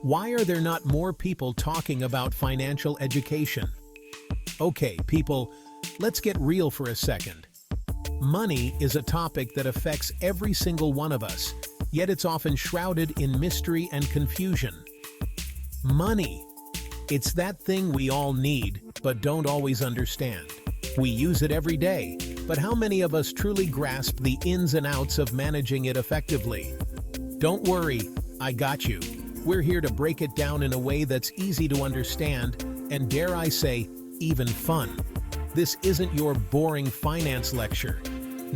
Why are there not more people talking about financial education? Okay, people, let's get real for a second. Money is a topic that affects every single one of us, yet it's often shrouded in mystery and confusion. Money. It's that thing we all need, but don't always understand. We use it every day, but how many of us truly grasp the ins and outs of managing it effectively? Don't worry, I got you. We're here to break it down in a way that's easy to understand, and dare I say, even fun. This isn't your boring finance lecture.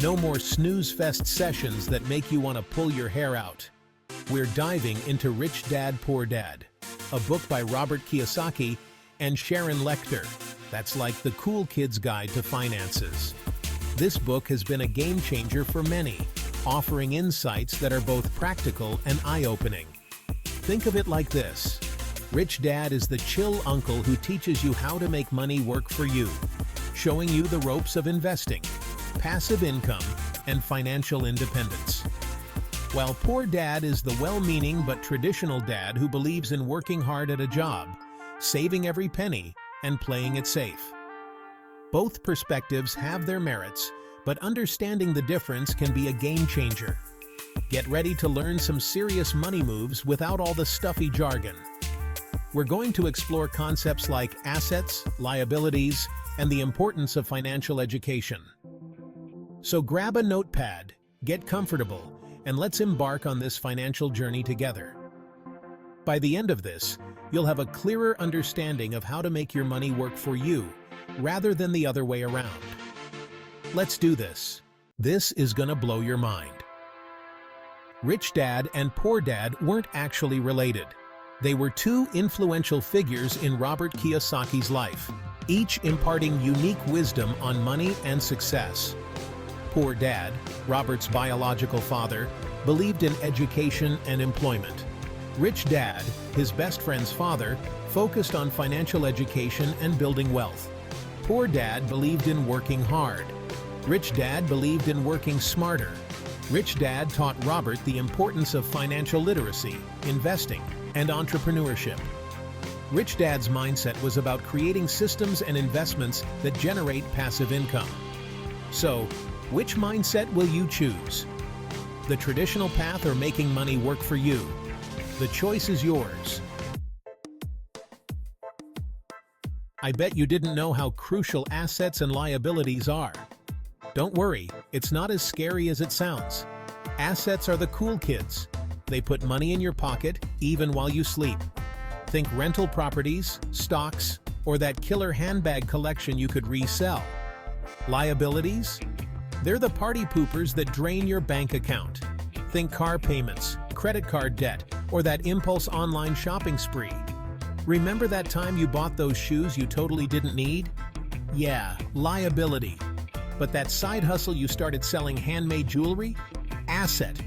No more snooze-fest sessions that make you want to pull your hair out. We're diving into Rich Dad, Poor Dad, a book by Robert Kiyosaki and Sharon Lechter. That's like the cool kid's guide to finances. This book has been a game changer for many, offering insights that are both practical and eye-opening. Think of it like this. Rich Dad is the chill uncle who teaches you how to make money work for you, showing you the ropes of investing, passive income, and financial independence. While Poor Dad is the well-meaning but traditional dad who believes in working hard at a job, saving every penny, and playing it safe. Both perspectives have their merits, but understanding the difference can be a game changer. Get ready to learn some serious money moves without all the stuffy jargon. We're going to explore concepts like assets, liabilities, and the importance of financial education. So grab a notepad, get comfortable, and let's embark on this financial journey together. By the end of this, you'll have a clearer understanding of how to make your money work for you, rather than the other way around. Let's do this. This is gonna blow your mind. Rich Dad and Poor Dad weren't actually related. They were two influential figures in Robert Kiyosaki's life, each imparting unique wisdom on money and success. Poor Dad, Robert's biological father, believed in education and employment. Rich Dad, his best friend's father, focused on financial education and building wealth. Poor Dad believed in working hard. Rich Dad believed in working smarter. Rich Dad taught Robert the importance of financial literacy, investing, and entrepreneurship. Rich Dad's mindset was about creating systems and investments that generate passive income. So, which mindset will you choose? The traditional path or making money work for you? The choice is yours. I bet you didn't know how crucial assets and liabilities are. Don't worry, it's not as scary as it sounds. Assets are the cool kids. They put money in your pocket even while you sleep. Think rental properties, stocks, or that killer handbag collection you could resell. Liabilities? They're the party poopers that drain your bank account. Think car payments, credit card debt, or that impulse online shopping spree. Remember that time you bought those shoes you totally didn't need? Yeah, liability. But that side hustle you started selling handmade jewelry? Asset.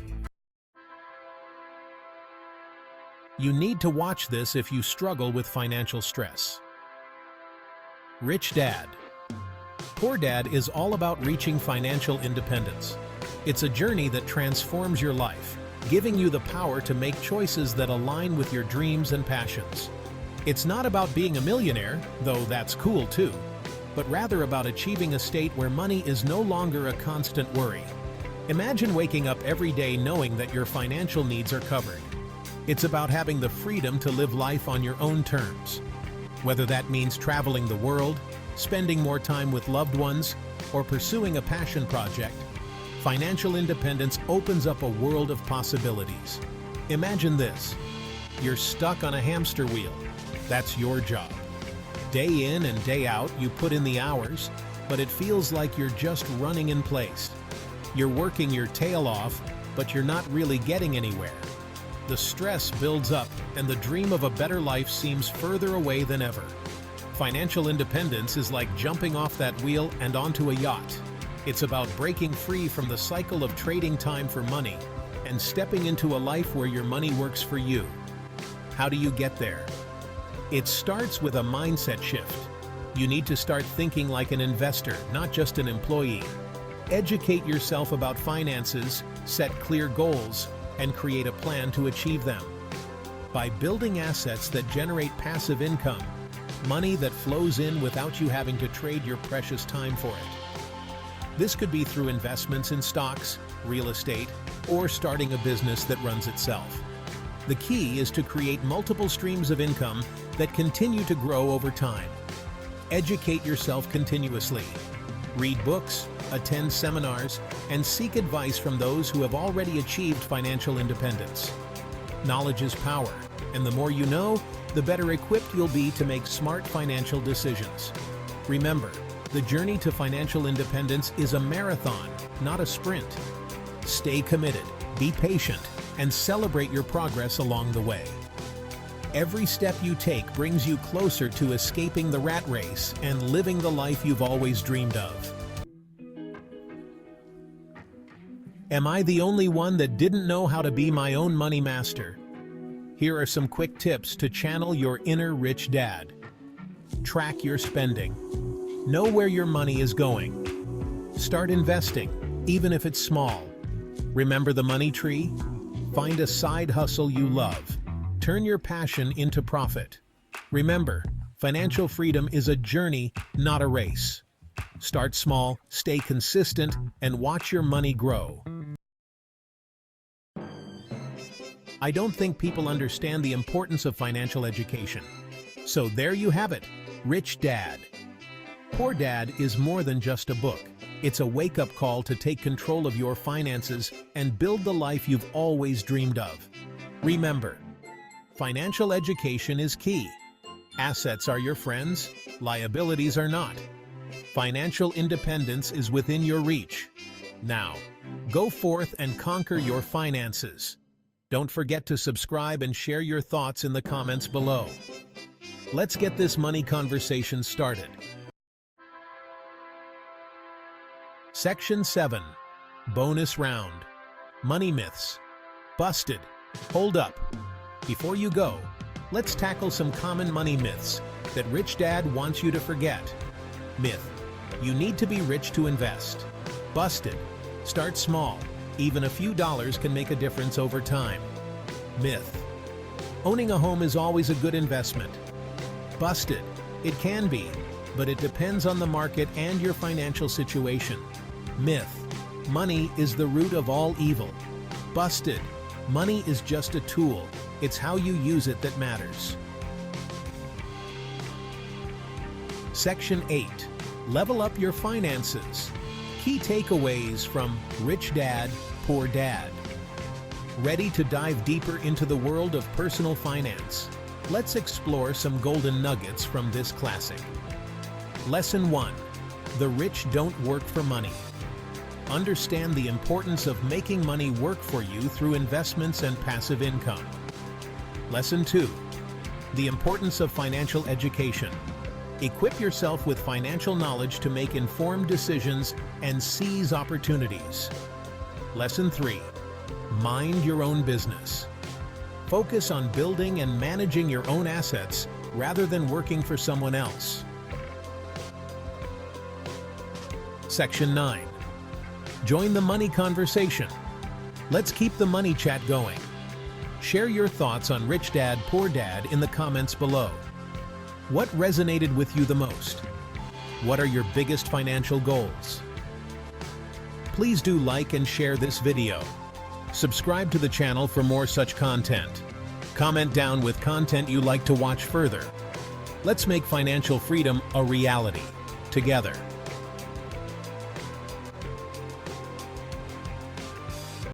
You need to watch this if you struggle with financial stress. Rich Dad. Poor Dad is all about reaching financial independence. It's a journey that transforms your life, giving you the power to make choices that align with your dreams and passions. It's not about being a millionaire, though that's cool too, but rather about achieving a state where money is no longer a constant worry. Imagine waking up every day knowing that your financial needs are covered. It's about having the freedom to live life on your own terms. Whether that means traveling the world, spending more time with loved ones, or pursuing a passion project, financial independence opens up a world of possibilities. Imagine this. You're stuck on a hamster wheel. That's your job. Day in and day out, you put in the hours, but it feels like you're just running in place. You're working your tail off, but you're not really getting anywhere. The stress builds up, and the dream of a better life seems further away than ever. Financial independence is like jumping off that wheel and onto a yacht. It's about breaking free from the cycle of trading time for money and stepping into a life where your money works for you. How do you get there? It starts with a mindset shift. You need to start thinking like an investor, not just an employee. Educate yourself about finances, set clear goals, and create a plan to achieve them. by building assets that generate passive income, money that flows in without you having to trade your precious time for it. This could be through investments in stocks, real estate, or starting a business that runs itself. The key is to create multiple streams of income that continue to grow over time. Educate yourself continuously. Read books, attend seminars, and seek advice from those who have already achieved financial independence. Knowledge is power, and the more you know, the better equipped you'll be to make smart financial decisions. Remember, the journey to financial independence is a marathon, not a sprint. Stay committed, be patient, and celebrate your progress along the way. Every step you take brings you closer to escaping the rat race and living the life you've always dreamed of. Am I the only one that didn't know how to be my own money master? Here are some quick tips to channel your inner rich dad. Track your spending. Know where your money is going. Start investing, even if it's small. Remember the money tree? Find a side hustle you love. Turn your passion into profit. Remember, financial freedom is a journey, not a race. Start small, stay consistent, and watch your money grow. I don't think people understand the importance of financial education. So there you have it, Rich Dad. Poor Dad is more than just a book. It's a wake-up call to take control of your finances and build the life you've always dreamed of. Remember, financial education is key. Assets are your friends, liabilities are not. Financial independence is within your reach. Now, go forth and conquer your finances. Don't forget to subscribe and share your thoughts in the comments below. Let's get this money conversation started. Section 7. Bonus round. Money myths. Busted. Hold up. Before you go, let's tackle some common money myths that Rich Dad wants you to forget. Myth: you need to be rich to invest. Busted: start small. Even a few dollars can make a difference over time. Myth: owning a home is always a good investment. Busted: it can be, but it depends on the market and your financial situation. Myth: money is the root of all evil. Busted: money is just a tool. It's how you use it that matters. Section 8. Level up your finances. Key takeaways from Rich Dad, Poor Dad. Ready to dive deeper into the world of personal finance? Let's explore some golden nuggets from this classic. Lesson 1. The rich don't work for money. Understand the importance of making money work for you through investments and passive income. Lesson 2. The importance of financial education. Equip yourself with financial knowledge to make informed decisions and seize opportunities. Lesson 3. Mind your own business. Focus on building and managing your own assets rather than working for someone else. Section 9. Join the money conversation. Let's keep the money chat going. Share your thoughts on Rich Dad, Poor Dad in the comments below. What resonated with you the most? What are your biggest financial goals? Please do like and share this video. Subscribe to the channel for more such content. Comment down with content you'd like to watch further. Let's make financial freedom a reality together.